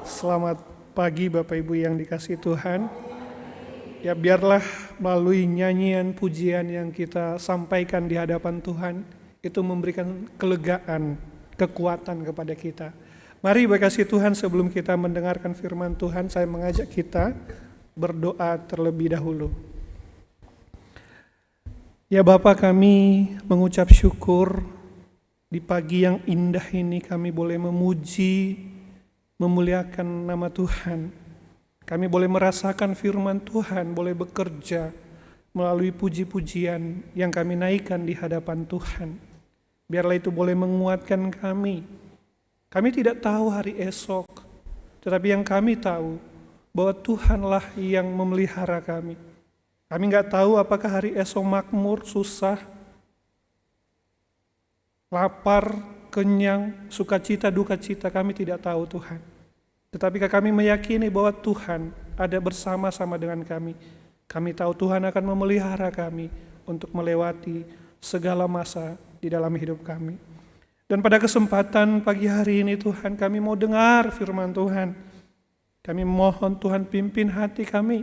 Selamat pagi Bapak Ibu yang dikasihi Tuhan. Ya biarlah melalui nyanyian pujian yang kita sampaikan di hadapan Tuhan, itu memberikan kelegaan, kekuatan kepada kita. Mari berkasih Tuhan, sebelum kita mendengarkan firman Tuhan, saya mengajak kita berdoa terlebih dahulu. Ya Bapa, kami mengucap syukur di pagi yang indah ini kami boleh memuji, memuliakan nama Tuhan. Kami boleh merasakan firman Tuhan, boleh bekerja melalui puji-pujian yang kami naikkan di hadapan Tuhan. Biarlah itu boleh menguatkan kami. Kami tidak tahu hari esok, tetapi yang kami tahu bahwa Tuhanlah yang memelihara kami. Kami nggak tahu apakah hari esok makmur, susah, lapar, kenyang, sukacita, duka cita, kami tidak tahu Tuhan. Tetapi kami meyakini bahwa Tuhan ada bersama-sama dengan kami. Kami tahu Tuhan akan memelihara kami untuk melewati segala masa di dalam hidup kami. Dan pada kesempatan pagi hari ini Tuhan, kami mau dengar firman Tuhan. Kami mohon Tuhan pimpin hati kami,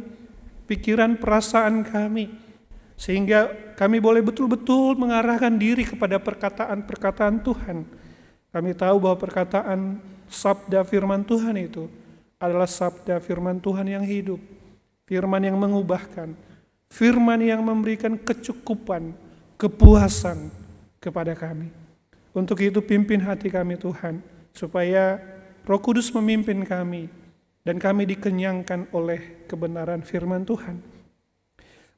pikiran perasaan kami, sehingga kami boleh betul-betul mengarahkan diri kepada perkataan-perkataan Tuhan. Kami tahu bahwa perkataan sabda firman Tuhan itu adalah sabda firman Tuhan yang hidup, firman yang mengubahkan, firman yang memberikan kecukupan, kepuasan kepada kami. Untuk itu pimpin hati kami Tuhan, supaya Roh Kudus memimpin kami, dan kami dikenyangkan oleh kebenaran firman Tuhan.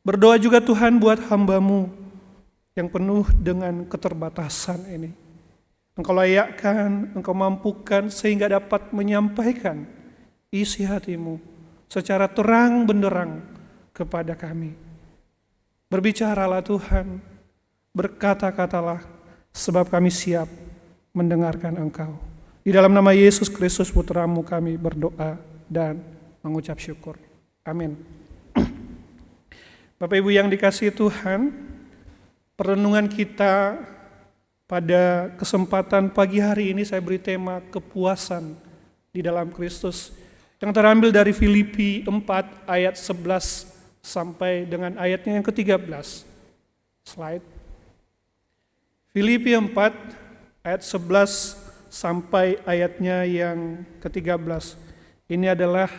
Berdoa juga Tuhan buat hamba-Mu yang penuh dengan keterbatasan ini. Engkau layakkan, Engkau mampukan sehingga dapat menyampaikan isi hati-Mu secara terang benderang kepada kami. Berbicaralah Tuhan, berkata-katalah, sebab kami siap mendengarkan Engkau. Di dalam nama Yesus Kristus Putra-Mu kami berdoa dan mengucap syukur. Amin. Bapak Ibu yang dikasihi Tuhan, perenungan kita pada kesempatan pagi hari ini saya beri tema kepuasan di dalam Kristus, yang terambil dari Filipi 4 ayat 11 sampai dengan ayatnya yang ke-13. Slide. Filipi 4 ayat 11 sampai ayatnya yang ke-13. Ini adalah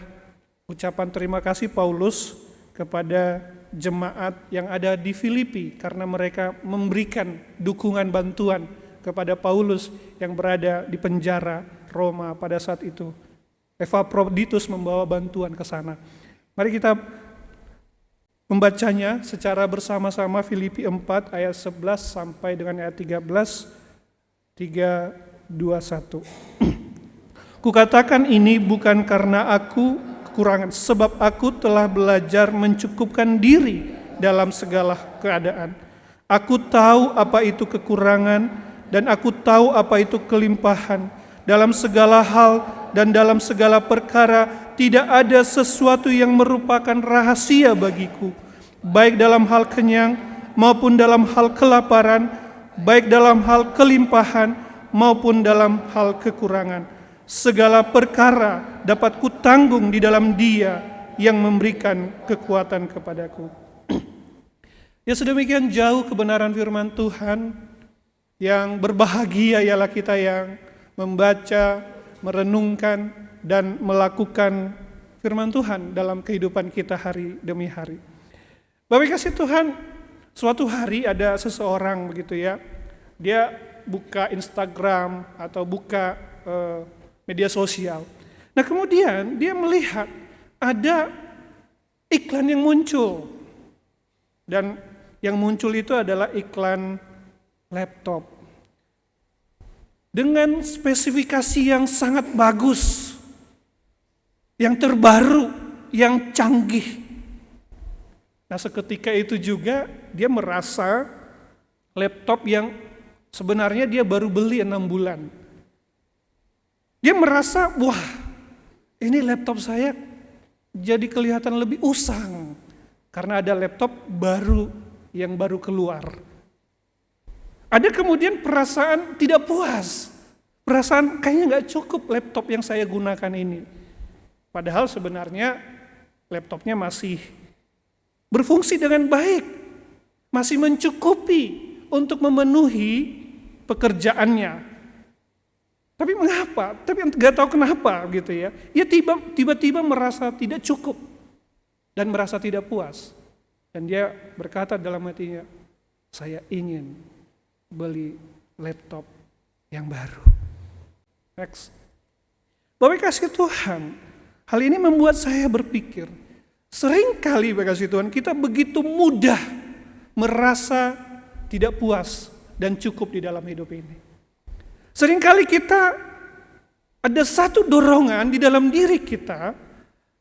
ucapan terima kasih Paulus kepada jemaat yang ada di Filipi karena mereka memberikan dukungan bantuan kepada Paulus yang berada di penjara Roma pada saat itu. Epaphroditus membawa bantuan ke sana. Mari kita membacanya secara bersama-sama. Filipi 4 ayat 11 sampai dengan ayat 13. 3, 2, 1. Kukatakan ini bukan karena aku kekurangan, sebab aku telah belajar mencukupkan diri dalam segala keadaan. Aku tahu apa itu kekurangan dan aku tahu apa itu kelimpahan. Dalam segala hal dan dalam segala perkara tidak ada sesuatu yang merupakan rahasia bagiku, baik dalam hal kenyang maupun dalam hal kelaparan, baik dalam hal kelimpahan maupun dalam hal kekurangan. Segala perkara dapat kutanggung di dalam Dia yang memberikan kekuatan kepadaku. Ya, sedemikian jauh kebenaran firman Tuhan, yang berbahagia ialah kita yang membaca, merenungkan, dan melakukan firman Tuhan dalam kehidupan kita hari demi hari. Bapak kasih Tuhan, suatu hari ada seseorang begitu ya, dia buka Instagram atau buka media sosial. Nah kemudian dia melihat ada iklan yang muncul. Dan yang muncul itu adalah iklan laptop. Dengan spesifikasi yang sangat bagus, yang terbaru, yang canggih. Nah seketika itu juga dia merasa laptop yang sebenarnya dia baru beli 6 bulan. Dia merasa, wah ini laptop saya jadi kelihatan lebih usang. Karena ada laptop baru yang baru keluar. Ada kemudian perasaan tidak puas. Perasaan kayaknya gak cukup laptop yang saya gunakan ini. Padahal sebenarnya laptopnya masih berfungsi dengan baik, masih mencukupi untuk memenuhi pekerjaannya. Tapi mengapa? Tapi nggak tahu kenapa gitu ya. Ia tiba-tiba merasa tidak cukup dan merasa tidak puas. Dan dia berkata dalam hatinya, saya ingin beli laptop yang baru. Next. Bapak kasih Tuhan, hal ini membuat saya berpikir, seringkali Bapak kasih Tuhan, kita begitu mudah merasa tidak puas dan cukup di dalam hidup ini. Seringkali kita ada satu dorongan di dalam diri kita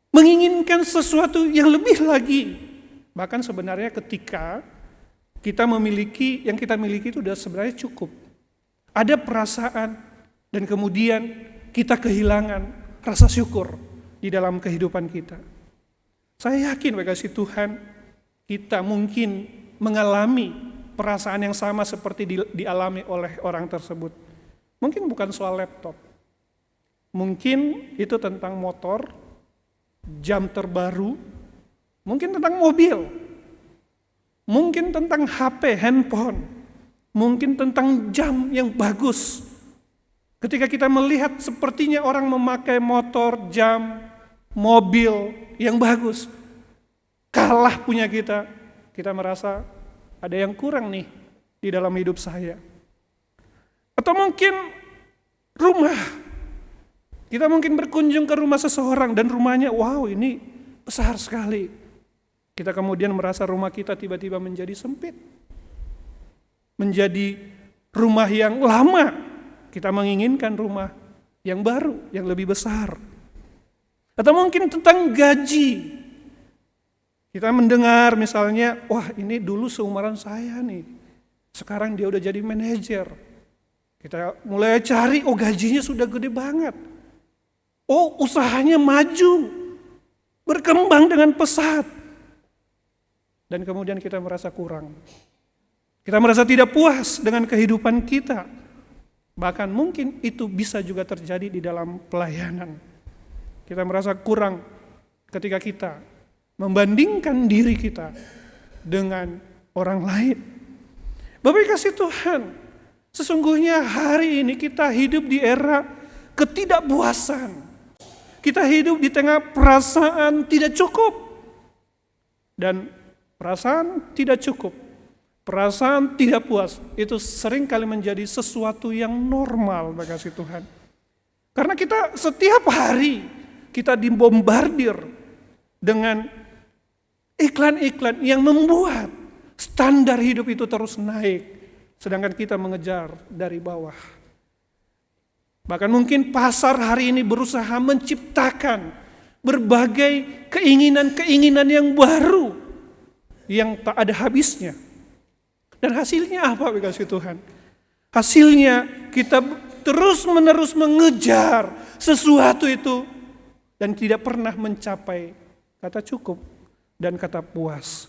menginginkan sesuatu yang lebih lagi. Bahkan sebenarnya ketika kita memiliki, yang kita miliki itu sudah sebenarnya cukup. Ada perasaan dan kemudian kita kehilangan rasa syukur di dalam kehidupan kita. Saya yakin Bapak kasih Tuhan, kita mungkin mengalami perasaan yang sama seperti dialami oleh orang tersebut. Mungkin bukan soal laptop. Mungkin itu tentang motor, jam terbaru, mungkin tentang mobil, mungkin tentang HP, handphone, mungkin tentang jam yang bagus. Ketika kita melihat sepertinya orang memakai motor, jam, mobil yang bagus, kalah punya kita, kita merasa ada yang kurang nih di dalam hidup saya. Atau mungkin rumah, kita mungkin berkunjung ke rumah seseorang dan rumahnya, wow ini besar sekali. Kita kemudian merasa rumah kita tiba-tiba menjadi sempit. Menjadi rumah yang lama, kita menginginkan rumah yang baru, yang lebih besar. Atau mungkin tentang gaji. Kita mendengar misalnya, wah ini dulu seumuran saya nih, sekarang dia udah jadi manajer. Kita mulai cari, oh gajinya sudah gede banget. Oh usahanya maju, berkembang dengan pesat. Dan kemudian kita merasa kurang. Kita merasa tidak puas dengan kehidupan kita. Bahkan mungkin itu bisa juga terjadi di dalam pelayanan. Kita merasa kurang ketika kita membandingkan diri kita dengan orang lain. Bapak kasih Tuhan, sesungguhnya hari ini kita hidup di era ketidakpuasan. Kita hidup di tengah perasaan tidak cukup. Dan perasaan tidak cukup, perasaan tidak puas, itu sering kali menjadi sesuatu yang normal, Bapak kasih Tuhan. Karena kita setiap hari, kita dibombardir dengan iklan-iklan yang membuat standar hidup itu terus naik, sedangkan kita mengejar dari bawah. Bahkan mungkin pasar hari ini berusaha menciptakan berbagai keinginan-keinginan yang baru, yang tak ada habisnya. Dan hasilnya apa Bapak kasih Tuhan? Hasilnya kita terus-menerus mengejar sesuatu itu dan tidak pernah mencapai kata cukup dan kata puas.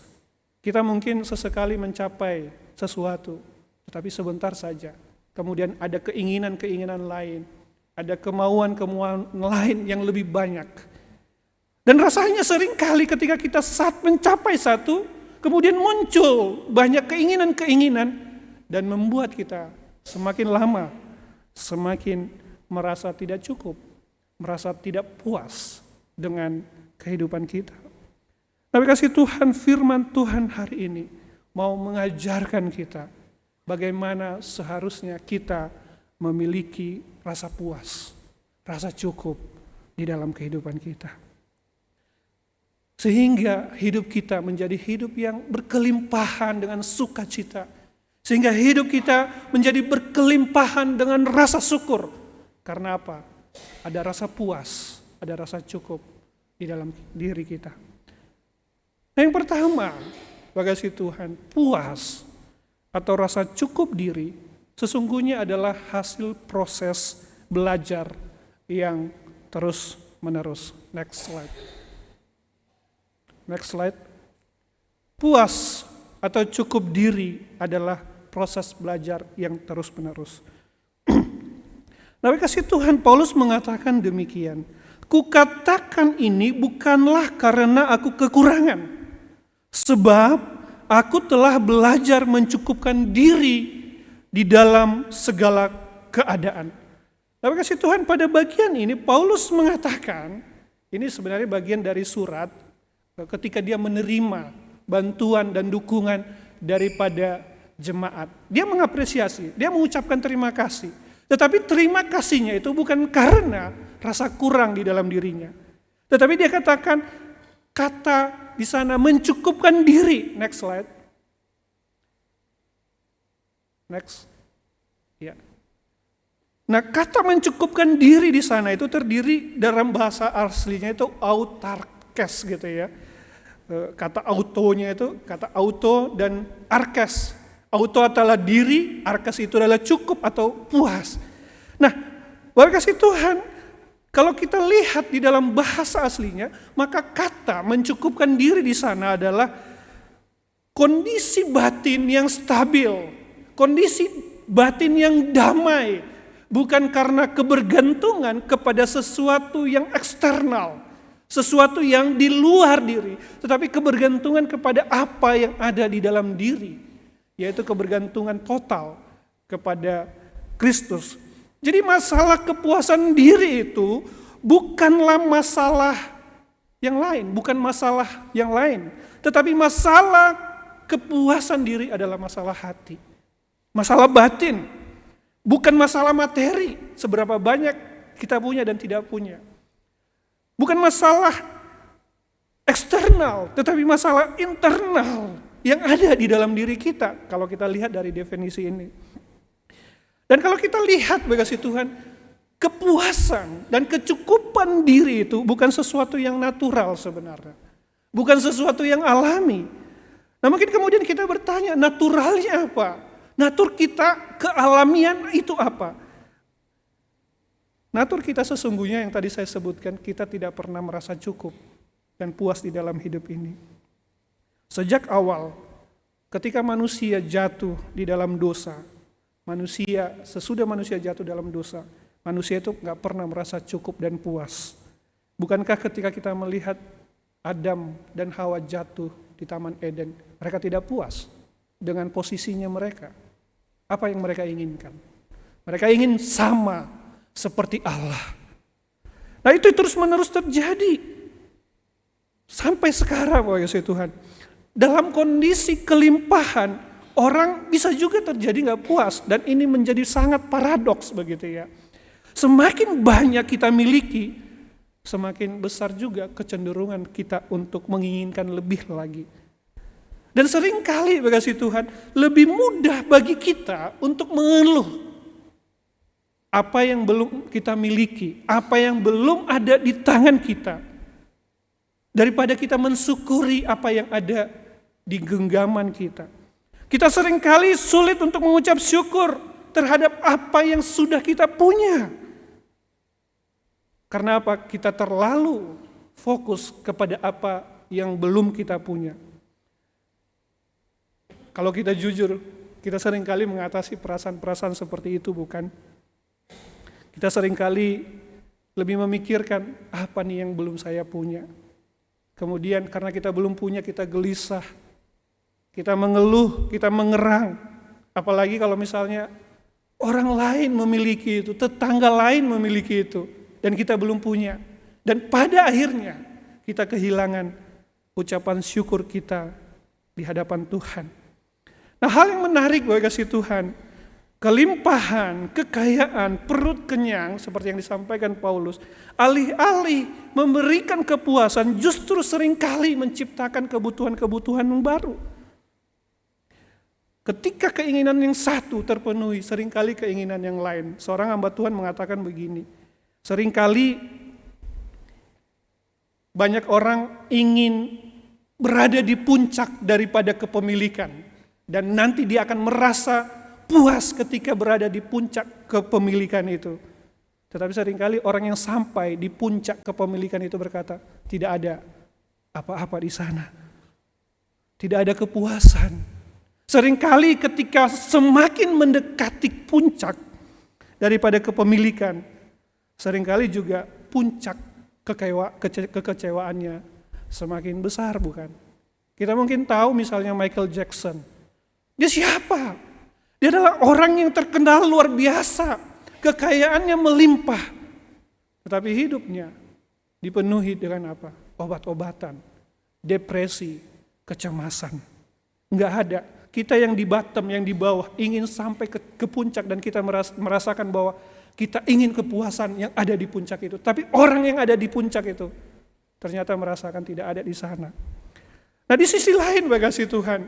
Kita mungkin sesekali mencapai sesuatu, tetapi sebentar saja. Kemudian ada keinginan-keinginan lain, ada kemauan-kemauan lain yang lebih banyak. Dan rasanya seringkali ketika kita saat mencapai satu, kemudian muncul banyak keinginan-keinginan dan membuat kita semakin lama, semakin merasa tidak cukup, merasa tidak puas dengan kehidupan kita. Tapi kasih Tuhan, firman Tuhan hari ini mau mengajarkan kita bagaimana seharusnya kita memiliki rasa puas, rasa cukup di dalam kehidupan kita. Sehingga hidup kita menjadi hidup yang berkelimpahan dengan sukacita. Sehingga hidup kita menjadi berkelimpahan dengan rasa syukur. Karena apa? Ada rasa puas, ada rasa cukup di dalam diri kita. Nah, yang pertama, bagi Tuhan, puas atau rasa cukup diri sesungguhnya adalah hasil proses belajar yang terus menerus. Next slide. Next slide. Puas atau cukup diri adalah proses belajar yang terus menerus. Nah, kasih Tuhan, Paulus mengatakan demikian. Kukatakan ini bukanlah karena aku kekurangan, sebab aku telah belajar mencukupkan diri di dalam segala keadaan. Tapi kasih Tuhan, pada bagian ini Paulus mengatakan, ini sebenarnya bagian dari surat ketika dia menerima bantuan dan dukungan daripada jemaat. Dia mengapresiasi, dia mengucapkan terima kasih. Tetapi terima kasihnya itu bukan karena rasa kurang di dalam dirinya. Tetapi dia katakan kata di sana mencukupkan diri. Next slide. Next. Ya. Nah, kata mencukupkan diri di sana itu terdiri dalam bahasa aslinya itu autarkes gitu ya. Kata autonya itu kata auto dan arkes. Auto adalah diri, arkes itu adalah cukup atau puas. Nah, Bapak kasih Tuhan, kalau kita lihat di dalam bahasa aslinya, maka kata mencukupkan diri di sana adalah kondisi batin yang stabil, kondisi batin yang damai. Bukan karena kebergantungan kepada sesuatu yang eksternal, sesuatu yang di luar diri, tetapi kebergantungan kepada apa yang ada di dalam diri, yaitu kebergantungan total kepada Kristus. Jadi masalah kepuasan diri itu bukanlah masalah yang lain, bukan masalah yang lain, tetapi masalah kepuasan diri adalah masalah hati, masalah batin. Bukan masalah materi, seberapa banyak kita punya dan tidak punya. Bukan masalah eksternal, tetapi masalah internal yang ada di dalam diri kita, kalau kita lihat dari definisi ini. Dan kalau kita lihat, kasih Tuhan, kepuasan dan kecukupan diri itu bukan sesuatu yang natural sebenarnya. Bukan sesuatu yang alami. Nah mungkin kemudian kita bertanya, naturalnya apa? Natur kita, kealamian itu apa? Natur kita sesungguhnya yang tadi saya sebutkan, kita tidak pernah merasa cukup dan puas di dalam hidup ini. Sejak awal, ketika manusia jatuh di dalam dosa, sesudah manusia jatuh dalam dosa, manusia itu gak pernah merasa cukup dan puas. Bukankah ketika kita melihat Adam dan Hawa jatuh di Taman Eden, mereka tidak puas dengan posisinya mereka? Apa yang mereka inginkan? Mereka ingin sama seperti Allah. Nah itu terus menerus terjadi. Sampai sekarang, Bapak Yesus Tuhan. Dalam kondisi kelimpahan, orang bisa juga terjadi gak puas. Dan ini menjadi sangat paradoks begitu ya. Semakin banyak kita miliki, semakin besar juga kecenderungan kita untuk menginginkan lebih lagi. Dan seringkali kasih Tuhan, lebih mudah bagi kita untuk mengeluh apa yang belum kita miliki, apa yang belum ada di tangan kita, daripada kita mensyukuri apa yang ada di genggaman kita. Kita seringkali sulit untuk mengucap syukur terhadap apa yang sudah kita punya. Karena apa? Kita terlalu fokus kepada apa yang belum kita punya. Kalau kita jujur, kita seringkali mengatasi perasaan-perasaan seperti itu, bukan? Kita seringkali lebih memikirkan, apa nih yang belum saya punya? Kemudian karena kita belum punya, kita gelisah, kita mengeluh, kita mengerang. Apalagi kalau misalnya orang lain memiliki itu, tetangga lain memiliki itu, dan kita belum punya. Dan pada akhirnya, kita kehilangan ucapan syukur kita di hadapan Tuhan. Nah hal yang menarik bagi kasih Tuhan, kelimpahan, kekayaan, perut kenyang seperti yang disampaikan Paulus, alih-alih memberikan kepuasan justru seringkali menciptakan kebutuhan-kebutuhan yang baru. Ketika keinginan yang satu terpenuhi, seringkali keinginan yang lain. Seorang hamba Tuhan mengatakan begini, seringkali banyak orang ingin berada di puncak daripada kepemilikan. Dan nanti dia akan merasa puas ketika berada di puncak kepemilikan itu. Tetapi seringkali orang yang sampai di puncak kepemilikan itu berkata, tidak ada apa-apa di sana. Tidak ada kepuasan. Seringkali ketika semakin mendekati puncak daripada kepemilikan, seringkali juga puncak kekecewaannya semakin besar, bukan? Kita mungkin tahu misalnya Michael Jackson. Dia siapa? Dia adalah orang yang terkenal luar biasa. Kekayaannya melimpah. Tetapi hidupnya dipenuhi dengan apa? Obat-obatan, depresi, kecemasan. Enggak ada. Kita yang di bottom, yang di bawah, ingin sampai ke puncak dan kita merasakan bahwa kita ingin kepuasan yang ada di puncak itu. Tapi orang yang ada di puncak itu ternyata merasakan tidak ada di sana. Nah, di sisi lain, bagi kasih Tuhan,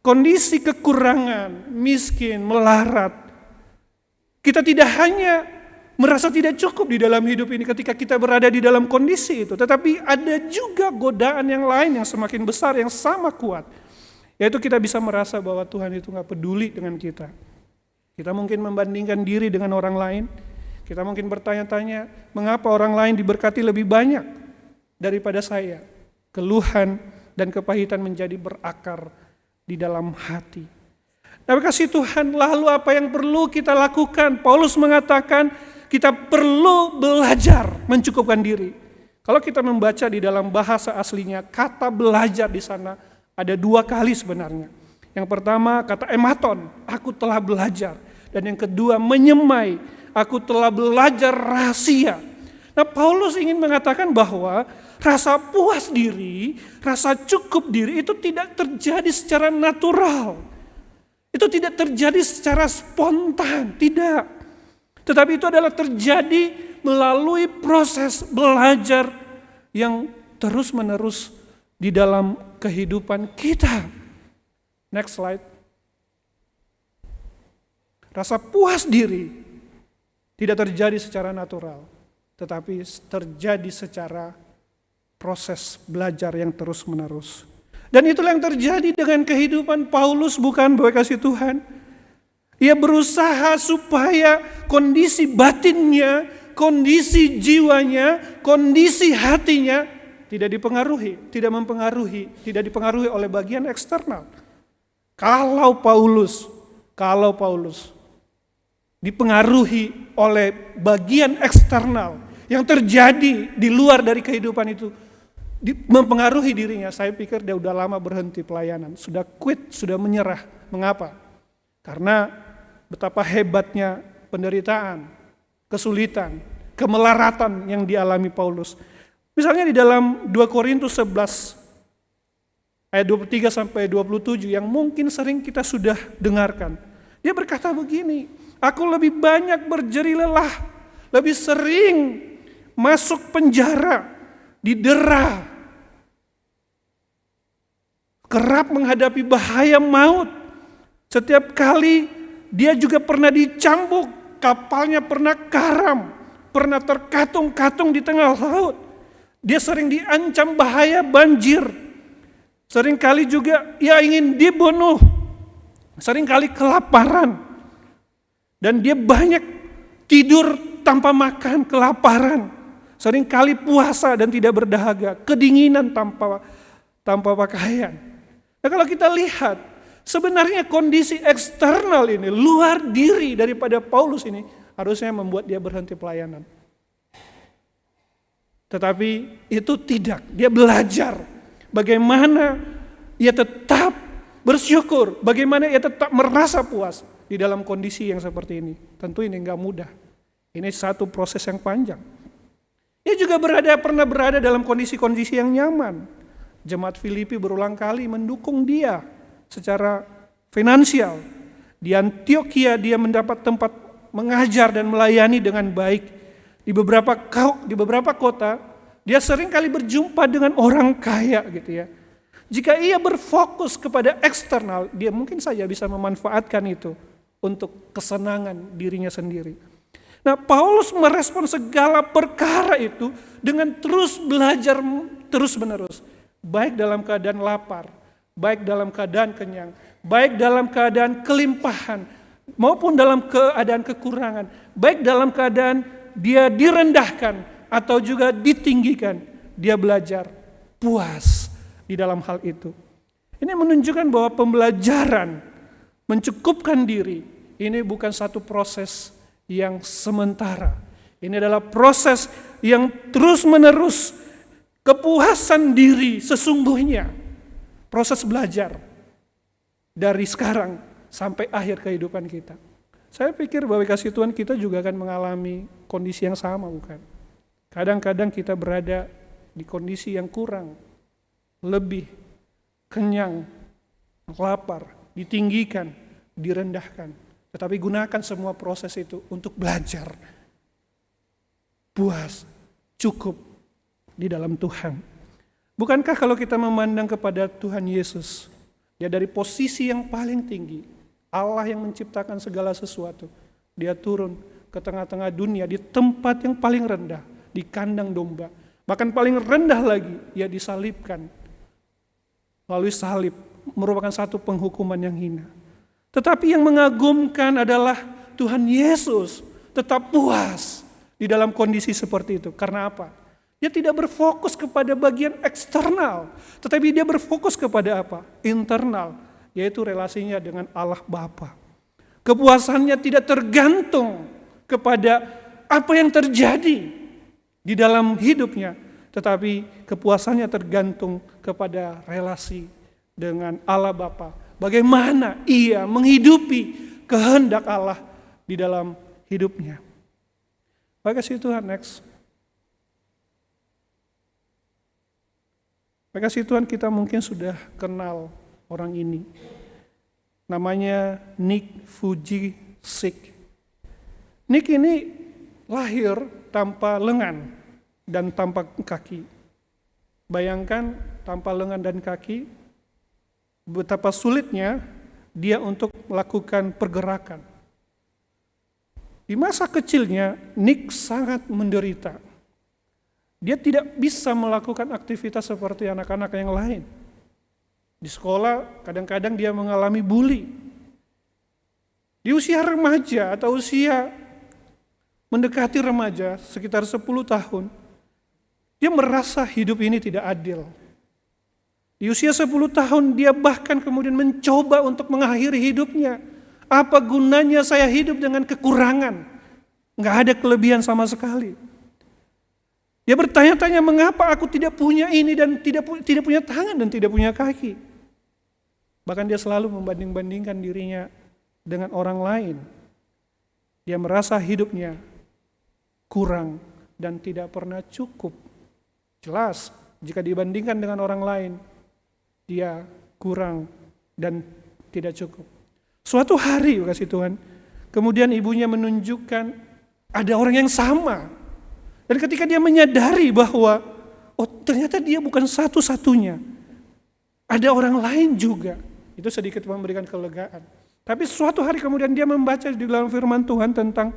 kondisi kekurangan, miskin, melarat, kita tidak hanya merasa tidak cukup di dalam hidup ini ketika kita berada di dalam kondisi itu, tetapi ada juga godaan yang lain yang semakin besar, yang sama kuat, yaitu kita bisa merasa bahwa Tuhan itu gak peduli dengan kita. Kita mungkin membandingkan diri dengan orang lain. Kita mungkin bertanya-tanya, mengapa orang lain diberkati lebih banyak daripada saya? Keluhan dan kepahitan menjadi berakar di dalam hati. Nah, kasih Tuhan, lalu apa yang perlu kita lakukan? Paulus mengatakan kita perlu belajar mencukupkan diri. Kalau kita membaca di dalam bahasa aslinya, kata belajar di sana ada 2 kali sebenarnya. Yang pertama kata ematon, aku telah belajar. Dan yang kedua menyemai, aku telah belajar rahasia. Nah, Paulus ingin mengatakan bahwa rasa puas diri, rasa cukup diri itu tidak terjadi secara natural. Itu tidak terjadi secara spontan, tidak. Tetapi itu adalah terjadi melalui proses belajar yang terus-menerus di dalam kehidupan kita. Next slide. Rasa puas diri tidak terjadi secara natural, tetapi terjadi secara proses belajar yang terus-menerus. Dan itulah yang terjadi dengan kehidupan Paulus, bukan, Bapak kasih Tuhan? Ia berusaha supaya kondisi batinnya, kondisi jiwanya, kondisi hatinya tidak dipengaruhi oleh bagian eksternal. Kalau Paulus dipengaruhi oleh bagian eksternal yang terjadi di luar dari kehidupan itu, mempengaruhi dirinya, saya pikir dia udah lama berhenti pelayanan, sudah quit, sudah menyerah. Mengapa? Karena betapa hebatnya penderitaan, kesulitan, kemelaratan yang dialami Paulus. Misalnya di dalam 2 Korintus 11 ayat 23 sampai 27 yang mungkin sering kita sudah dengarkan. Dia berkata begini, aku lebih banyak berjeri lelah, lebih sering masuk penjara, didera, kerap menghadapi bahaya maut. Setiap kali dia juga pernah dicambuk, kapalnya pernah karam, pernah terkatung-katung di tengah laut. Dia sering diancam bahaya banjir. Seringkali juga ia ingin dibunuh. Seringkali kelaparan. Dan dia banyak tidur tanpa makan, kelaparan. Seringkali puasa dan tidak berdahaga, kedinginan tanpa pakaian. Nah, kalau kita lihat, sebenarnya kondisi eksternal ini, luar diri daripada Paulus ini, harusnya membuat dia berhenti pelayanan. Tetapi itu tidak, dia belajar bagaimana ia tetap bersyukur, bagaimana ia tetap merasa puas di dalam kondisi yang seperti ini. Tentu ini enggak mudah, ini satu proses yang panjang. Ia juga pernah berada dalam kondisi-kondisi yang nyaman. Jemaat Filipi berulang kali mendukung dia secara finansial. Di Antioquia dia mendapat tempat mengajar dan melayani dengan baik. Di beberapa kota dia sering kali berjumpa dengan orang kaya gitu ya. Jika ia berfokus kepada eksternal, dia mungkin saja bisa memanfaatkan itu untuk kesenangan dirinya sendiri. Nah, Paulus merespon segala perkara itu dengan terus belajar terus-menerus. Baik dalam keadaan lapar, baik dalam keadaan kenyang, baik dalam keadaan kelimpahan, maupun dalam keadaan kekurangan, baik dalam keadaan dia direndahkan atau juga ditinggikan, dia belajar puas di dalam hal itu. Ini menunjukkan bahwa pembelajaran mencukupkan diri ini bukan satu proses yang sementara. Ini adalah proses yang terus-menerus, kepuasan diri sesungguhnya. Proses belajar dari sekarang sampai akhir kehidupan kita. Saya pikir bahwa kasih Tuhan kita juga akan mengalami kondisi yang sama, bukan? Kadang-kadang kita berada di kondisi yang kurang, lebih, kenyang, lapar, ditinggikan, direndahkan. Tetapi gunakan semua proses itu untuk belajar. Puas, cukup di dalam Tuhan. Bukankah kalau kita memandang kepada Tuhan Yesus, ya dari posisi yang paling tinggi, Allah yang menciptakan segala sesuatu, dia turun ke tengah-tengah dunia di tempat yang paling rendah, di kandang domba. Bahkan paling rendah lagi, ia disalibkan. Melalui salib, merupakan satu penghukuman yang hina. Tetapi yang mengagumkan adalah Tuhan Yesus tetap puas di dalam kondisi seperti itu. Karena apa? Dia tidak berfokus kepada bagian eksternal, tetapi dia berfokus kepada apa? Internal, yaitu relasinya dengan Allah Bapa. Kepuasannya tidak tergantung kepada apa yang terjadi di dalam hidupnya, tetapi kepuasannya tergantung kepada relasi dengan Allah Bapa. Bagaimana ia menghidupi kehendak Allah di dalam hidupnya. Baik, kasih Tuhan, next. Baik, kasih Tuhan, kita mungkin sudah kenal orang ini. Namanya Nick Vujicic. Nick ini lahir tanpa lengan dan tanpa kaki. Bayangkan tanpa lengan dan kaki, betapa sulitnya dia untuk melakukan pergerakan. Di masa kecilnya, Nick sangat menderita. Dia tidak bisa melakukan aktivitas seperti anak-anak yang lain. Di sekolah, kadang-kadang dia mengalami bully. Di usia remaja atau usia mendekati remaja, sekitar 10 tahun, dia merasa hidup ini tidak adil. Di usia 10 tahun, dia bahkan kemudian mencoba untuk mengakhiri hidupnya. Apa gunanya saya hidup dengan kekurangan? Nggak ada kelebihan sama sekali. Dia bertanya-tanya, mengapa aku tidak punya ini dan tidak punya tangan dan tidak punya kaki? Bahkan dia selalu membanding-bandingkan dirinya dengan orang lain. Dia merasa hidupnya kurang dan tidak pernah cukup. Jelas, jika dibandingkan dengan orang lain, dia kurang dan tidak cukup. Suatu hari, kasih Tuhan, kemudian ibunya menunjukkan ada orang yang sama. Dan ketika dia menyadari bahwa, oh ternyata dia bukan satu-satunya. Ada orang lain juga. Itu sedikit memberikan kelegaan. Tapi suatu hari kemudian dia membaca di dalam firman Tuhan tentang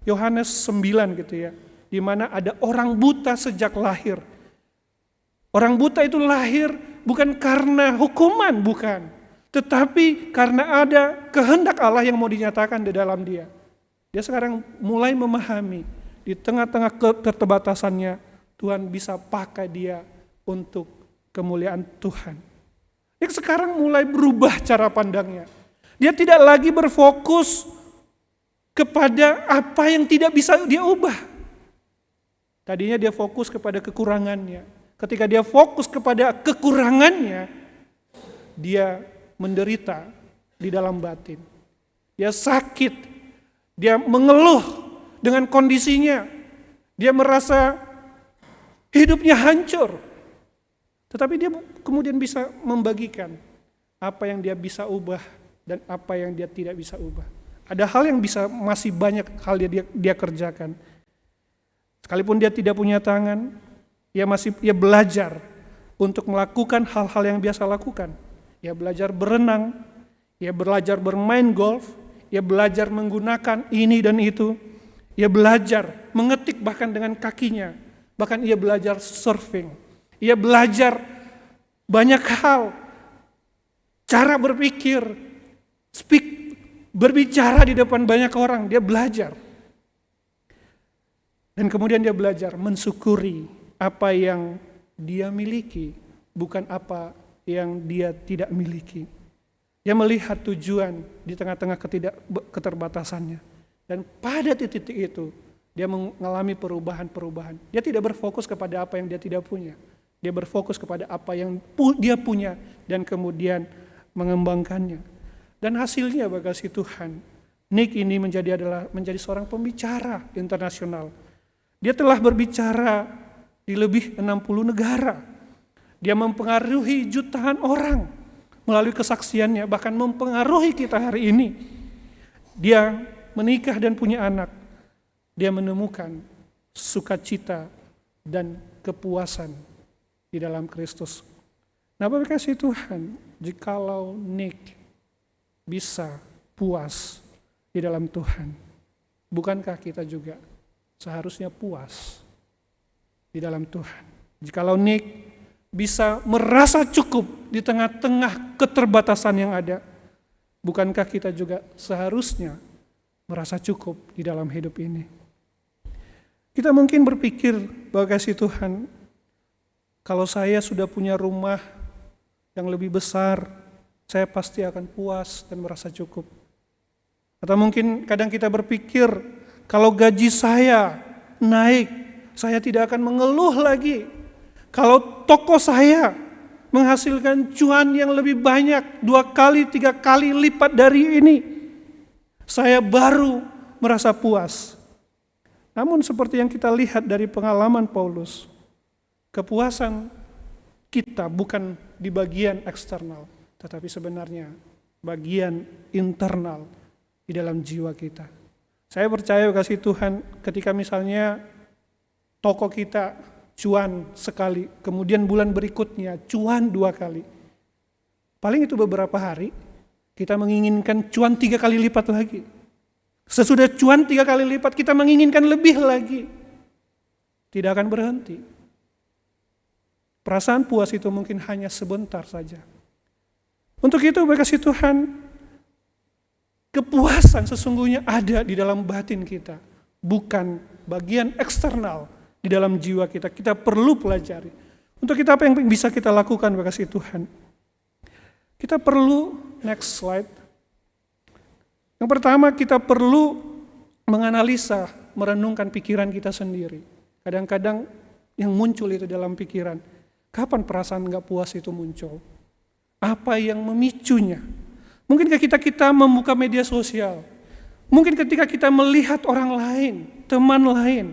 Yohanes 9 gitu ya. Di mana ada orang buta sejak lahir. Orang buta itu lahir bukan karena hukuman, bukan. Tetapi karena ada kehendak Allah yang mau dinyatakan di dalam dia. Dia sekarang mulai memahami di tengah-tengah keterbatasannya, Tuhan bisa pakai dia untuk kemuliaan Tuhan. Dia sekarang mulai berubah cara pandangnya. Dia tidak lagi berfokus kepada apa yang tidak bisa dia ubah. Tadinya dia fokus kepada kekurangannya. Ketika dia fokus kepada kekurangannya, dia menderita di dalam batin. Dia sakit, dia mengeluh dengan kondisinya. Dia merasa hidupnya hancur. Tetapi dia kemudian bisa membagikan apa yang dia bisa ubah dan apa yang dia tidak bisa ubah. Ada hal yang masih banyak hal dia kerjakan. Sekalipun dia tidak punya tangan, dia belajar untuk melakukan hal-hal yang biasa lakukan. Ia belajar berenang, ia belajar bermain golf, ia belajar menggunakan ini dan itu, ia belajar mengetik bahkan dengan kakinya, bahkan ia belajar surfing, ia belajar banyak hal, cara berpikir, berbicara di depan banyak orang, dia belajar. Dan kemudian dia belajar mensyukuri apa yang dia miliki, bukan apa yang dia tidak miliki. Dia melihat tujuan di tengah-tengah keterbatasannya. Dan pada titik itu, Dia mengalami perubahan-perubahan. Dia tidak berfokus kepada apa yang dia tidak punya. Dia berfokus kepada apa yang dia punya dan kemudian mengembangkannya. Dan hasilnya bagi kasih Tuhan, Nick ini menjadi seorang pembicara internasional. Dia telah berbicara di lebih 60 negara. Dia mempengaruhi jutaan orang melalui kesaksiannya, bahkan mempengaruhi kita hari ini. Dia menikah dan punya anak. Dia menemukan sukacita dan kepuasan di dalam Kristus. Nah, Bapak kasih Tuhan, jikalau Nick bisa puas di dalam Tuhan, bukankah kita juga seharusnya puas di dalam Tuhan? Jikalau Nick bisa merasa cukup di tengah-tengah keterbatasan yang ada, bukankah kita juga seharusnya merasa cukup di dalam hidup ini? Kita mungkin berpikir bahwa kasih Tuhan, kalau saya sudah punya rumah yang lebih besar, saya pasti akan puas dan merasa cukup. Atau mungkin kadang kita berpikir, kalau gaji saya naik, saya tidak akan mengeluh lagi. Kalau toko saya menghasilkan cuan yang lebih banyak, 2 kali, 3 kali lipat dari ini, saya baru merasa puas. Namun seperti yang kita lihat dari pengalaman Paulus, kepuasan kita bukan di bagian eksternal, tetapi sebenarnya bagian internal di dalam jiwa kita. Saya percaya kasih Tuhan, ketika misalnya toko kita cuan sekali, kemudian bulan berikutnya cuan 2 kali. Paling itu beberapa hari, kita menginginkan cuan 3 kali lipat lagi. Sesudah cuan 3 kali lipat, kita menginginkan lebih lagi. Tidak akan berhenti. Perasaan puas itu mungkin hanya sebentar saja. Untuk itu, kasih Tuhan, kepuasan sesungguhnya ada di dalam batin kita, bukan bagian eksternal di dalam jiwa kita. Kita perlu pelajari. Untuk kita, apa yang bisa kita lakukan, kasih Tuhan? Kita perlu, next slide. Yang pertama, kita perlu menganalisa, merenungkan pikiran kita sendiri. Kadang-kadang yang muncul itu dalam pikiran, kapan perasaan gak puas itu muncul? Apa yang memicunya? Mungkin ketika kita membuka media sosial, mungkin ketika kita melihat orang lain, teman lain,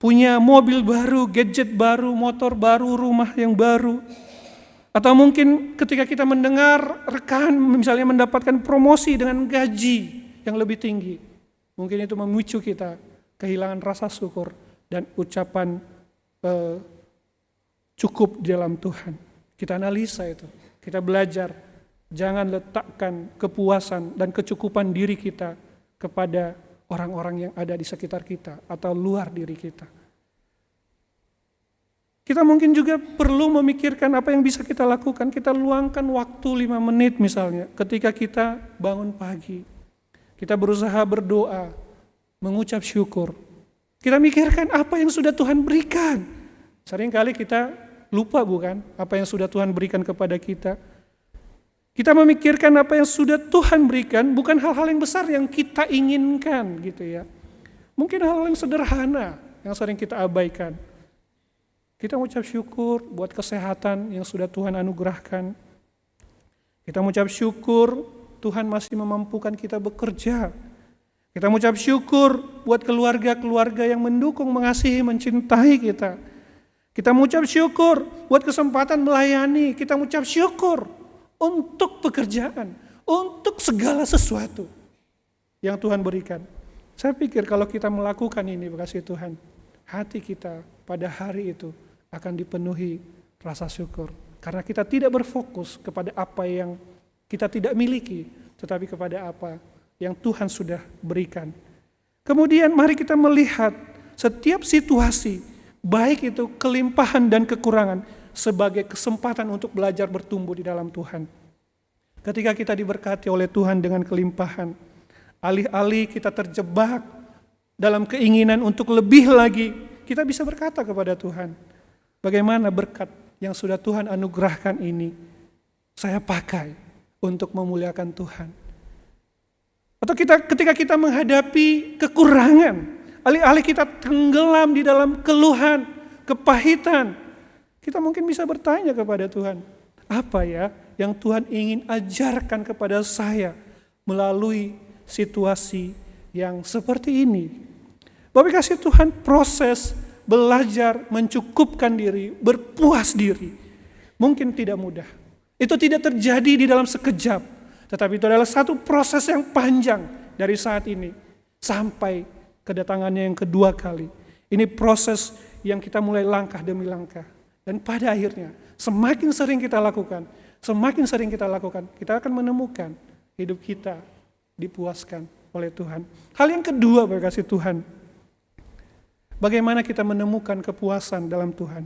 punya mobil baru, gadget baru, motor baru, rumah yang baru. Atau mungkin ketika kita mendengar rekan misalnya mendapatkan promosi dengan gaji yang lebih tinggi. Mungkin itu memicu kita kehilangan rasa syukur dan ucapan cukup di dalam Tuhan. Kita analisa itu, kita belajar. Jangan letakkan kepuasan dan kecukupan diri kita kepada orang-orang yang ada di sekitar kita atau luar diri kita. Kita mungkin juga perlu memikirkan apa yang bisa kita lakukan. Kita luangkan waktu 5 menit misalnya ketika kita bangun pagi. Kita berusaha berdoa, mengucap syukur. Kita mikirkan apa yang sudah Tuhan berikan. Seringkali kita lupa bukan apa yang sudah Tuhan berikan kepada kita. Kita memikirkan apa yang sudah Tuhan berikan, bukan hal-hal yang besar yang kita inginkan gitu ya. Mungkin hal-hal yang sederhana yang sering kita abaikan. Kita mengucap syukur buat kesehatan yang sudah Tuhan anugerahkan. Kita mengucap syukur Tuhan masih memampukan kita bekerja. Kita mengucap syukur buat keluarga-keluarga yang mendukung, mengasihi, mencintai kita. Kita mengucap syukur buat kesempatan melayani. Kita mengucap syukur untuk pekerjaan, untuk segala sesuatu yang Tuhan berikan. Saya pikir kalau kita melakukan ini, kasih Tuhan, hati kita pada hari itu akan dipenuhi rasa syukur. Karena kita tidak berfokus kepada apa yang kita tidak miliki, tetapi kepada apa yang Tuhan sudah berikan. Kemudian mari kita melihat setiap situasi, baik itu kelimpahan dan kekurangan, sebagai kesempatan untuk belajar bertumbuh di dalam Tuhan. Ketika kita diberkati oleh Tuhan dengan kelimpahan, alih-alih kita terjebak dalam keinginan untuk lebih lagi, kita bisa berkata kepada Tuhan, bagaimana berkat yang sudah Tuhan anugerahkan ini saya pakai untuk memuliakan Tuhan. Atau ketika kita menghadapi kekurangan, Alih-alih kita tenggelam di dalam keluhan, kepahitan, kita mungkin bisa bertanya kepada Tuhan, apa ya yang Tuhan ingin ajarkan kepada saya melalui situasi yang seperti ini. Bapak kasih Tuhan, proses belajar mencukupkan diri, berpuas diri, mungkin tidak mudah. Itu tidak terjadi di dalam sekejap, tetapi itu adalah satu proses yang panjang dari saat ini sampai kedatangannya yang kedua kali. Ini proses yang kita mulai langkah demi langkah. Dan pada akhirnya, semakin sering kita lakukan, kita akan menemukan hidup kita dipuaskan oleh Tuhan. Hal yang kedua, berkasih Tuhan, bagaimana kita menemukan kepuasan dalam Tuhan.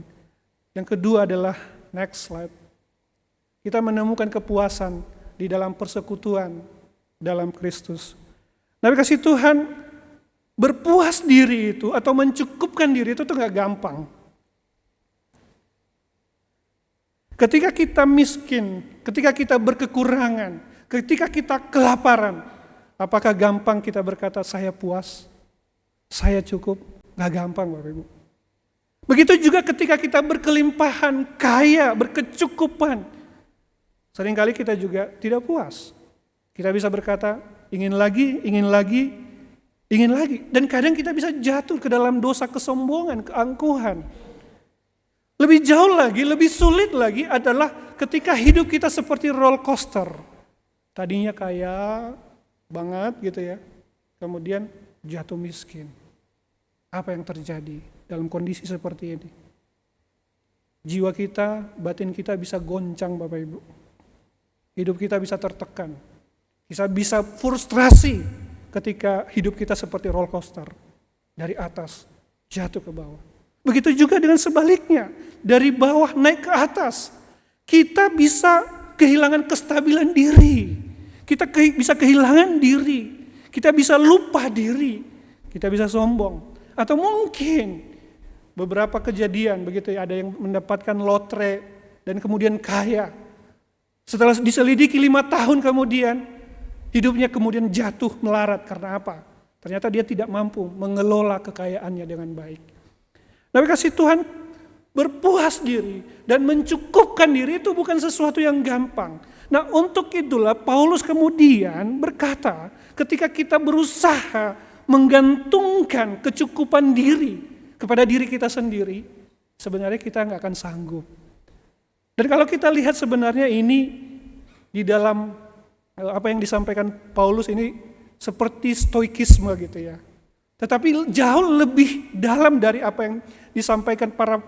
Yang kedua adalah, next slide. Kita menemukan kepuasan di dalam persekutuan dalam Kristus. Nah, kasih Tuhan, berpuas diri itu atau mencukupkan diri itu tuh gak gampang. Ketika kita miskin, ketika kita berkekurangan, ketika kita kelaparan, apakah gampang kita berkata saya puas, saya cukup? Gak gampang, Bapak Ibu. Begitu juga ketika kita berkelimpahan, kaya, berkecukupan, seringkali kita juga tidak puas. Kita bisa berkata, ingin lagi. Dan kadang kita bisa jatuh ke dalam dosa kesombongan, keangkuhan. Lebih jauh lagi, lebih sulit lagi adalah ketika hidup kita seperti roller coaster. Tadinya kaya banget gitu ya, kemudian jatuh miskin. Apa yang terjadi dalam kondisi seperti ini? Jiwa kita, batin kita bisa goncang, Bapak Ibu. Hidup kita bisa tertekan. Kita bisa frustrasi ketika hidup kita seperti roller coaster. Dari atas jatuh ke bawah. Begitu juga dengan sebaliknya. Dari bawah naik ke atas. Kita bisa kehilangan kestabilan diri. Kita bisa kehilangan diri. Kita bisa lupa diri. Kita bisa sombong. Atau mungkin beberapa kejadian begitu ya. Ada yang mendapatkan lotre dan kemudian kaya. Setelah diselidiki 5 tahun kemudian, hidupnya kemudian jatuh melarat. Karena apa? Ternyata dia tidak mampu mengelola kekayaannya dengan baik. Tapi kasih Tuhan, berpuas diri dan mencukupkan diri itu bukan sesuatu yang gampang. Nah, untuk itulah Paulus kemudian berkata, ketika kita berusaha menggantungkan kecukupan diri kepada diri kita sendiri, sebenarnya kita nggak akan sanggup. Dan kalau kita lihat sebenarnya ini di dalam apa yang disampaikan Paulus ini seperti stoikisme gitu ya. Tetapi jauh lebih dalam dari apa yang disampaikan para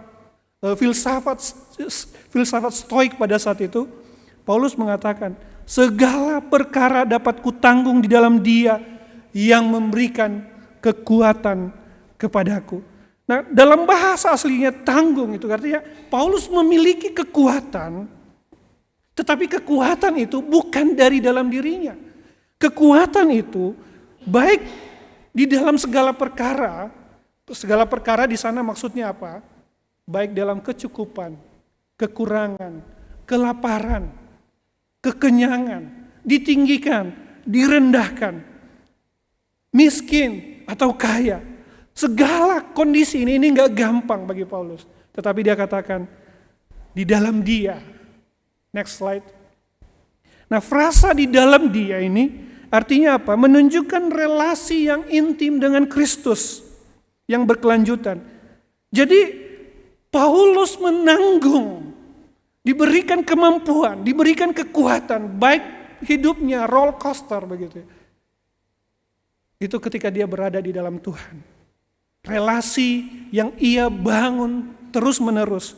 filsafat stoik pada saat itu. Paulus mengatakan, segala perkara dapat kutanggung di dalam Dia yang memberikan kekuatan kepadaku. Nah, dalam bahasa aslinya tanggung itu artinya Paulus memiliki kekuatan, tetapi kekuatan itu bukan dari dalam dirinya. Kekuatan itu baik di dalam segala perkara di sana maksudnya apa? Baik dalam kecukupan, kekurangan, kelaparan, kekenyangan, ditinggikan, direndahkan, miskin atau kaya. Segala kondisi ini gak gampang bagi Paulus. Tetapi dia katakan, di dalam Dia. Next slide. Nah, frasa di dalam Dia ini artinya apa? Menunjukkan relasi yang intim dengan Kristus yang berkelanjutan. Jadi Paulus menanggung, diberikan kemampuan, diberikan kekuatan, baik hidupnya roller coaster begitu. Itu ketika dia berada di dalam Tuhan. Relasi yang ia bangun terus-menerus.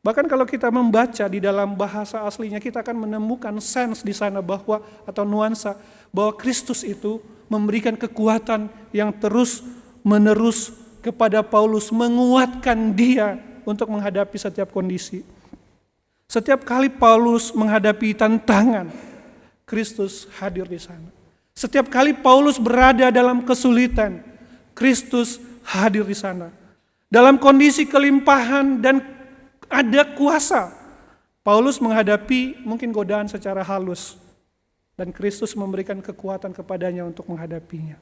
Bahkan kalau kita membaca di dalam bahasa aslinya, kita akan menemukan sense di sana bahwa, atau nuansa, bahwa Kristus itu memberikan kekuatan yang terus-menerus kepada Paulus, menguatkan dia untuk menghadapi setiap kondisi. Setiap kali Paulus menghadapi tantangan, Kristus hadir di sana. Setiap kali Paulus berada dalam kesulitan, Kristus hadir di sana. Dalam kondisi kelimpahan dan ada kuasa, Paulus menghadapi mungkin godaan secara halus. Dan Kristus memberikan kekuatan kepadanya untuk menghadapinya.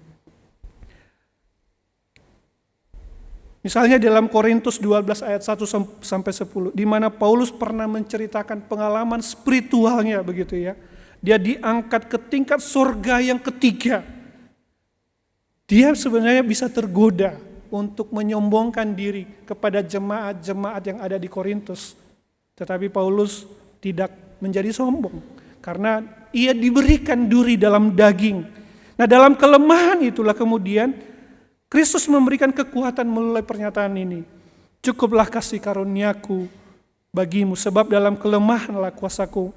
Misalnya dalam Korintus 12 ayat 1 sampai 10, di mana Paulus pernah menceritakan pengalaman spiritualnya begitu ya. Dia diangkat ke tingkat surga yang ketiga. Dia sebenarnya bisa tergoda untuk menyombongkan diri kepada jemaat-jemaat yang ada di Korintus. Tetapi Paulus tidak menjadi sombong karena ia diberikan duri dalam daging. Nah, dalam kelemahan itulah kemudian Kristus memberikan kekuatan melalui pernyataan ini. Cukuplah kasih karuniaku bagimu, sebab dalam kelemahanlah kuasaku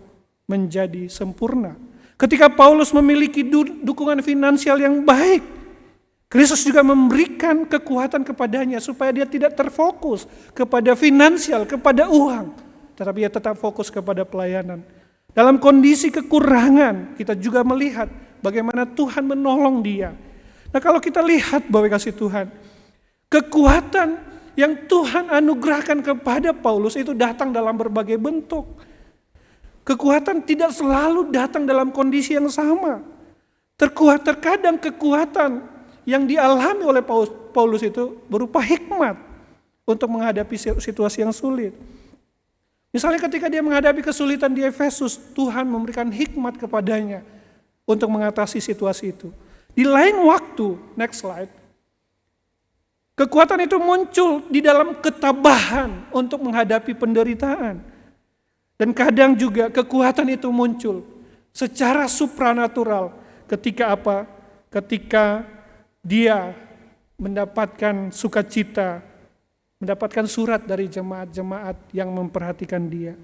menjadi sempurna. Ketika Paulus memiliki dukungan finansial yang baik, Kristus juga memberikan kekuatan kepadanya supaya dia tidak terfokus kepada finansial, kepada uang, tetapi ia tetap fokus kepada pelayanan. Dalam kondisi kekurangan, kita juga melihat bagaimana Tuhan menolong dia. Nah, kalau kita lihat Bapak kasih Tuhan, kekuatan yang Tuhan anugerahkan kepada Paulus itu datang dalam berbagai bentuk. Kekuatan tidak selalu datang dalam kondisi yang sama. Terkadang kekuatan yang dialami oleh Paulus itu berupa hikmat untuk menghadapi situasi yang sulit. Misalnya ketika dia menghadapi kesulitan di Efesus, Tuhan memberikan hikmat kepadanya untuk mengatasi situasi itu. Di lain waktu, next slide, kekuatan itu muncul di dalam ketabahan untuk menghadapi penderitaan. Dan kadang juga kekuatan itu muncul secara supranatural ketika apa? Ketika dia mendapatkan sukacita, mendapatkan surat dari jemaat-jemaat yang memperhatikan dia.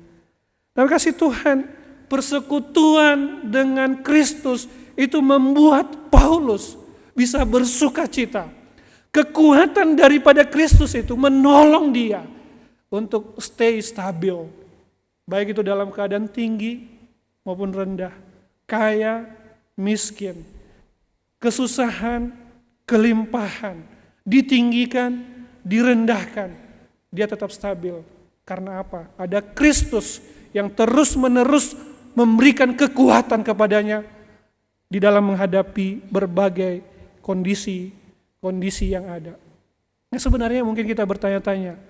Dan kasih Tuhan, persekutuan dengan Kristus itu membuat Paulus bisa bersukacita. Kekuatan daripada Kristus itu menolong dia untuk stay stabil. Baik itu dalam keadaan tinggi maupun rendah, kaya, miskin, kesusahan, kelimpahan, ditinggikan, direndahkan, dia tetap stabil. Karena apa? Ada Kristus yang terus-menerus memberikan kekuatan kepadanya di dalam menghadapi berbagai kondisi yang ada. Nah, sebenarnya mungkin kita bertanya-tanya,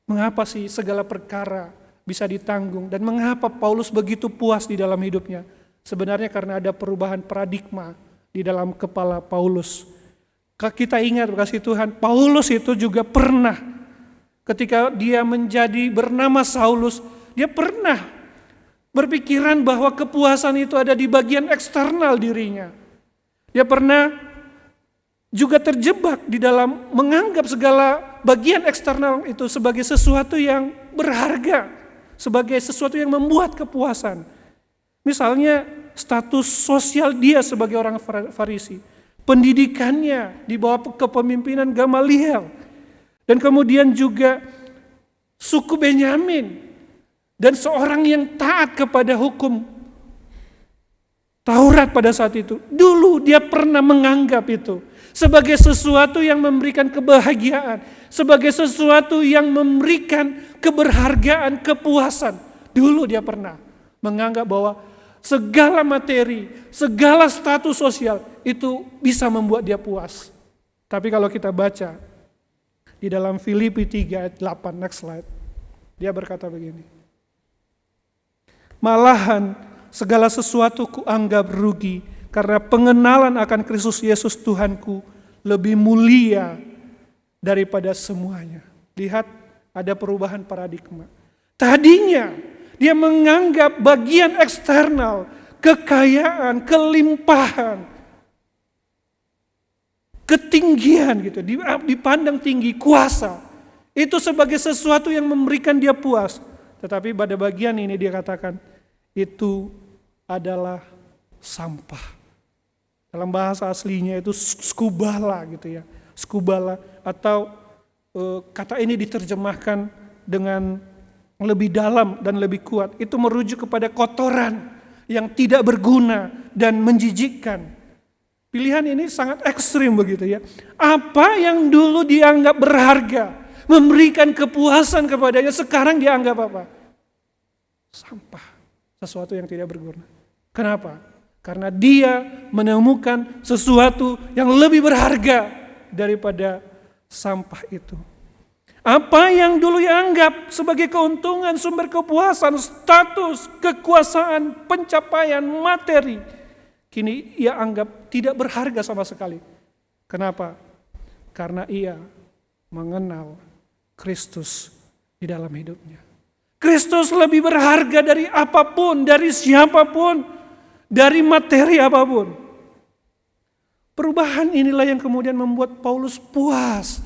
mengapa sih segala perkara bisa ditanggung dan mengapa Paulus begitu puas di dalam hidupnya? Sebenarnya karena ada perubahan paradigma di dalam kepala Paulus. Kita ingat kasih Tuhan, Paulus itu juga pernah ketika dia menjadi bernama Saulus, dia pernah berpikiran bahwa kepuasan itu ada di bagian eksternal dirinya. Dia pernah juga terjebak di dalam menganggap segala bagian eksternal itu sebagai sesuatu yang berharga, sebagai sesuatu yang membuat kepuasan. Misalnya status sosial dia sebagai orang Farisi, pendidikannya di bawah kepemimpinan Gamaliel, dan kemudian juga suku Benyamin, dan seorang yang taat kepada hukum Taurat pada saat itu. Dulu dia pernah menganggap itu sebagai sesuatu yang memberikan kebahagiaan, sebagai sesuatu yang memberikan keberhargaan, kepuasan. Dulu dia pernah menganggap bahwa segala materi, segala status sosial itu bisa membuat dia puas. Tapi kalau kita baca di dalam Filipi 3 ayat 8, next slide, dia berkata begini. Malahan segala sesuatu kuanggap rugi karena pengenalan akan Kristus Yesus Tuhanku lebih mulia daripada semuanya. Lihat, ada perubahan paradigma. Tadinya dia menganggap bagian eksternal, kekayaan, kelimpahan, ketinggian gitu, dipandang tinggi, kuasa, itu sebagai sesuatu yang memberikan dia puas. Tetapi pada bagian ini dia katakan, itu adalah sampah. Dalam bahasa aslinya itu skubala gitu ya. Skubala atau kata ini diterjemahkan dengan lebih dalam dan lebih kuat. Itu merujuk kepada kotoran yang tidak berguna dan menjijikkan. Pilihan ini sangat ekstrim begitu ya. Apa yang dulu dianggap berharga, memberikan kepuasan kepadanya, sekarang dianggap apa? Sampah, sesuatu yang tidak berguna. Kenapa? Karena dia menemukan sesuatu yang lebih berharga daripada sampah itu. Apa yang dulu ia anggap sebagai keuntungan, sumber kepuasan, status, kekuasaan, pencapaian, materi, kini ia anggap tidak berharga sama sekali. Kenapa? Karena ia mengenal Kristus di dalam hidupnya. Kristus lebih berharga dari apapun, dari siapapun, dari materi apapun. Perubahan inilah yang kemudian membuat Paulus puas.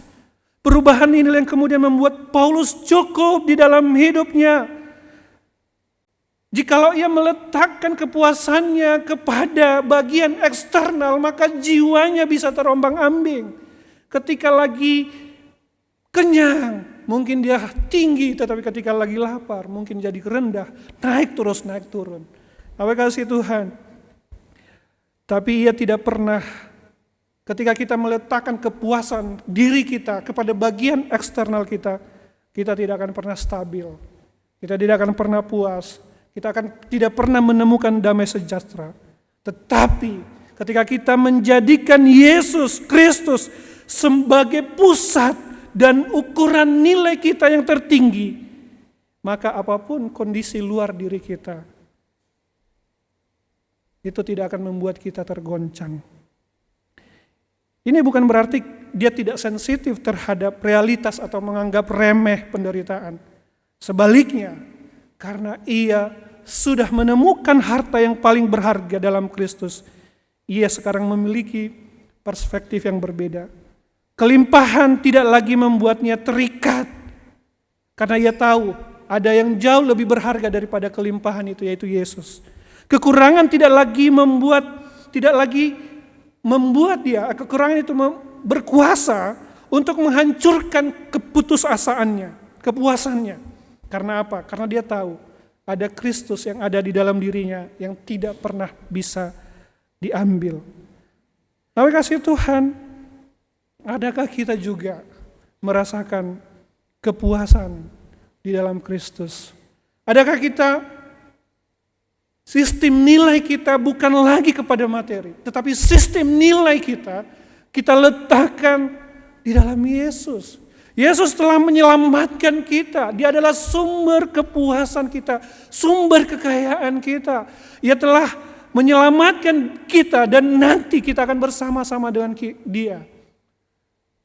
Perubahan inilah yang kemudian membuat Paulus cukup di dalam hidupnya. Jikalau ia meletakkan kepuasannya kepada bagian eksternal, maka jiwanya bisa terombang-ambing. Ketika lagi kenyang, mungkin dia tinggi, tetapi ketika lagi lapar, mungkin jadi rendah, naik turun. Apa kasih Tuhan? Tapi ia tidak pernah, ketika kita meletakkan kepuasan diri kita kepada bagian eksternal kita, kita tidak akan pernah stabil. Kita tidak akan pernah puas. Kita akan tidak pernah menemukan damai sejahtera. Tetapi ketika kita menjadikan Yesus Kristus sebagai pusat dan ukuran nilai kita yang tertinggi, maka apapun kondisi luar diri kita, itu tidak akan membuat kita tergoncang. Ini bukan berarti dia tidak sensitif terhadap realitas atau menganggap remeh penderitaan. Sebaliknya, karena ia sudah menemukan harta yang paling berharga dalam Kristus, ia sekarang memiliki perspektif yang berbeda. Kelimpahan tidak lagi membuatnya terikat, karena ia tahu ada yang jauh lebih berharga daripada kelimpahan itu, yaitu Yesus. Kekurangan tidak lagi membuat dia, kekurangan itu berkuasa untuk menghancurkan keputusasaannya, kepuasannya. Karena apa? Karena dia tahu ada Kristus yang ada di dalam dirinya yang tidak pernah bisa diambil. Tapi kasih Tuhan, adakah kita juga merasakan kepuasan di dalam Kristus? Adakah kita, sistem nilai kita bukan lagi kepada materi, tetapi sistem nilai kita letakkan di dalam Yesus. Yesus telah menyelamatkan kita. Dia adalah sumber kepuasan kita, sumber kekayaan kita. Ia telah menyelamatkan kita dan nanti kita akan bersama-sama dengan Dia.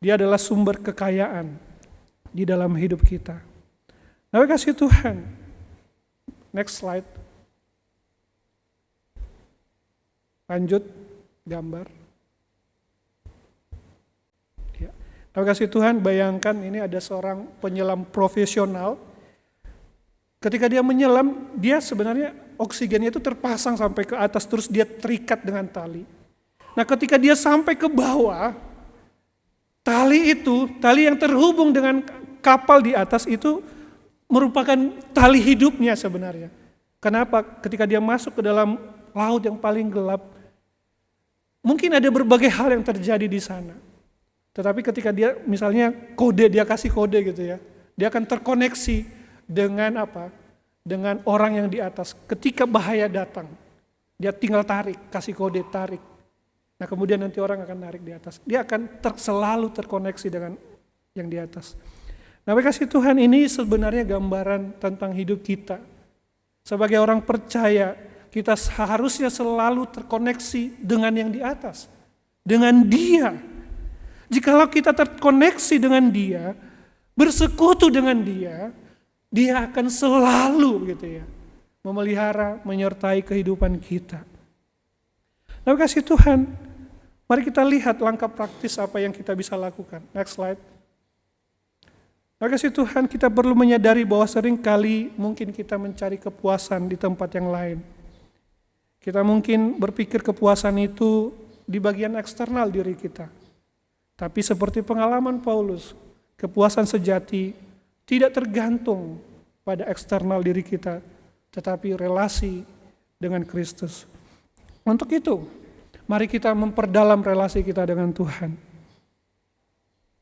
Dia adalah sumber kekayaan di dalam hidup kita. Nah, kasih Tuhan. Next slide. Lanjut gambar. Ya. Nah, kasih Tuhan, bayangkan ini ada seorang penyelam profesional. Ketika dia menyelam, dia sebenarnya oksigennya itu terpasang sampai ke atas, terus dia terikat dengan tali. Nah, ketika dia sampai ke bawah, tali yang terhubung dengan kapal di atas itu merupakan tali hidupnya sebenarnya. Kenapa? Ketika dia masuk ke dalam laut yang paling gelap, mungkin ada berbagai hal yang terjadi di sana. Tetapi ketika dia misalnya dia kasih kode gitu ya, dia akan terkoneksi dengan apa? Dengan orang yang di atas. Ketika bahaya datang, dia tinggal tarik, kasih kode tarik. Nah, kemudian nanti orang akan narik di atas. Dia akan selalu terkoneksi dengan yang di atas. Nah, kasih Tuhan, ini sebenarnya gambaran tentang hidup kita. Sebagai orang percaya, kita seharusnya selalu terkoneksi dengan yang di atas. Dengan Dia. Jikalau kita terkoneksi dengan Dia, bersekutu dengan Dia, Dia akan selalu gitu ya, memelihara, menyertai kehidupan kita. Nah, kasih Tuhan, mari kita lihat langkah praktis apa yang kita bisa lakukan. Next slide. Nah, kasih Tuhan, kita perlu menyadari bahwa seringkali mungkin kita mencari kepuasan di tempat yang lain. Kita mungkin berpikir kepuasan itu di bagian eksternal diri kita. Tapi seperti pengalaman Paulus, kepuasan sejati tidak tergantung pada eksternal diri kita, tetapi relasi dengan Kristus. Untuk itu, mari kita memperdalam relasi kita dengan Tuhan.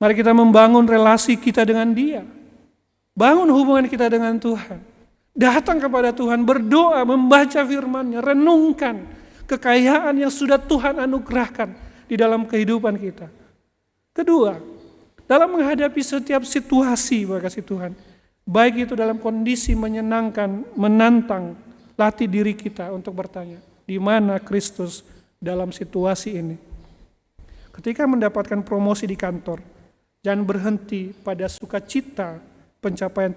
Mari kita membangun relasi kita dengan Dia. Bangun hubungan kita dengan Tuhan. Datang kepada Tuhan, berdoa, membaca firman-Nya, renungkan kekayaan yang sudah Tuhan anugerahkan di dalam kehidupan kita. Kedua, dalam menghadapi setiap situasi, Bapak kasih Tuhan. Baik itu dalam kondisi menyenangkan, menantang, latih diri kita untuk bertanya, di mana Kristus dalam situasi ini? Ketika mendapatkan promosi di kantor, jangan berhenti pada sukacita pencapaian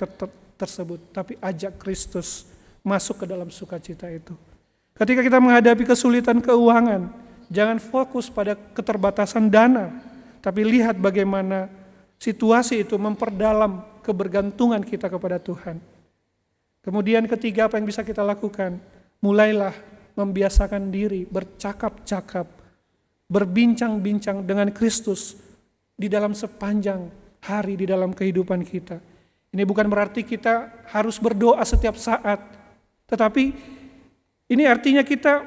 tersebut, tapi ajak Kristus masuk ke dalam sukacita itu. Ketika kita menghadapi kesulitan keuangan, jangan fokus pada keterbatasan dana, tapi lihat bagaimana situasi itu memperdalam kebergantungan kita kepada Tuhan. Kemudian ketiga, apa yang bisa kita lakukan? Mulailah membiasakan diri bercakap-cakap, berbincang-bincang dengan Kristus di dalam sepanjang hari di dalam kehidupan kita. Ini bukan berarti kita harus berdoa setiap saat, tetapi ini artinya kita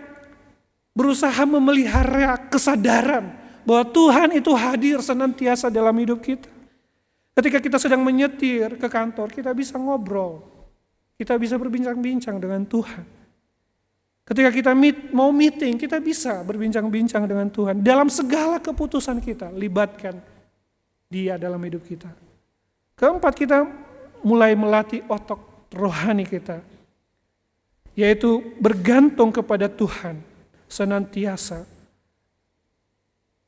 berusaha memelihara kesadaran bahwa Tuhan itu hadir senantiasa dalam hidup kita. Ketika kita sedang menyetir ke kantor, kita bisa ngobrol, kita bisa berbincang-bincang dengan Tuhan. Ketika kita mau meeting, kita bisa berbincang-bincang dengan Tuhan. Dalam segala keputusan kita, libatkan Dia dalam hidup kita. Keempat, kita mulai melatih otot rohani kita, yaitu bergantung kepada Tuhan senantiasa.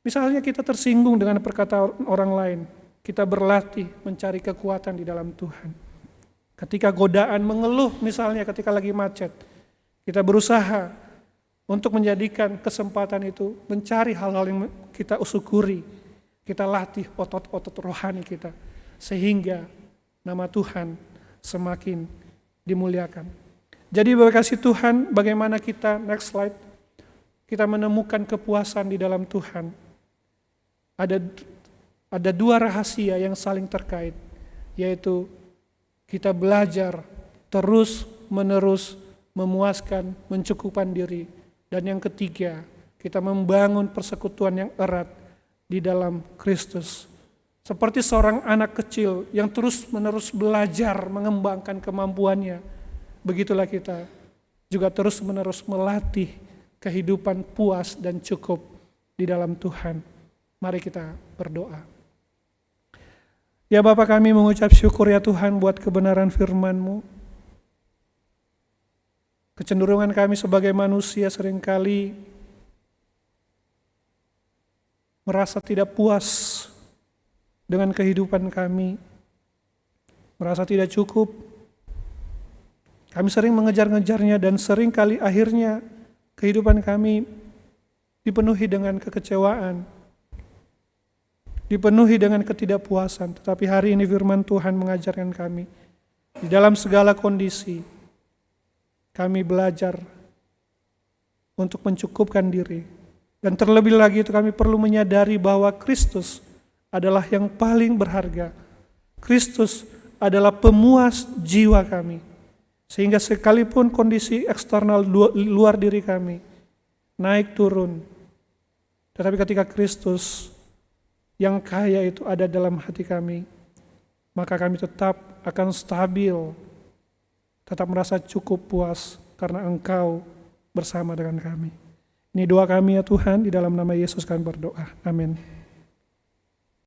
Misalnya kita tersinggung dengan perkataan orang lain, kita berlatih mencari kekuatan di dalam Tuhan. Ketika godaan mengeluh, misalnya ketika lagi macet, kita berusaha untuk menjadikan kesempatan itu mencari hal-hal yang kita syukuri. Kita latih otot-otot rohani kita sehingga nama Tuhan semakin dimuliakan. Jadi Bapak kasih Tuhan, bagaimana kita, next slide, kita menemukan kepuasan di dalam Tuhan. Ada dua rahasia yang saling terkait, yaitu kita belajar terus-menerus memuaskan, mencukupkan diri. Dan yang ketiga, kita membangun persekutuan yang erat di dalam Kristus. Seperti seorang anak kecil yang terus-menerus belajar mengembangkan kemampuannya, begitulah kita juga terus-menerus melatih kehidupan puas dan cukup di dalam Tuhan. Mari kita berdoa. Ya Bapa, kami mengucap syukur ya Tuhan buat kebenaran firman-Mu. Kecenderungan kami sebagai manusia seringkali merasa tidak puas dengan kehidupan kami, merasa tidak cukup. Kami sering mengejar-ngejarnya dan seringkali akhirnya kehidupan kami dipenuhi dengan kekecewaan, dipenuhi dengan ketidakpuasan. Tetapi hari ini firman Tuhan mengajarkan kami, di dalam segala kondisi, kami belajar untuk mencukupkan diri. Dan terlebih lagi itu kami perlu menyadari bahwa Kristus adalah yang paling berharga. Kristus adalah pemuas jiwa kami. Sehingga sekalipun kondisi eksternal luar diri kami naik turun, tetapi ketika Kristus yang kaya itu ada dalam hati kami, maka kami tetap akan stabil, tetap merasa cukup puas karena Engkau bersama dengan kami. Ini doa kami ya Tuhan, di dalam nama Yesus kami berdoa. Amin.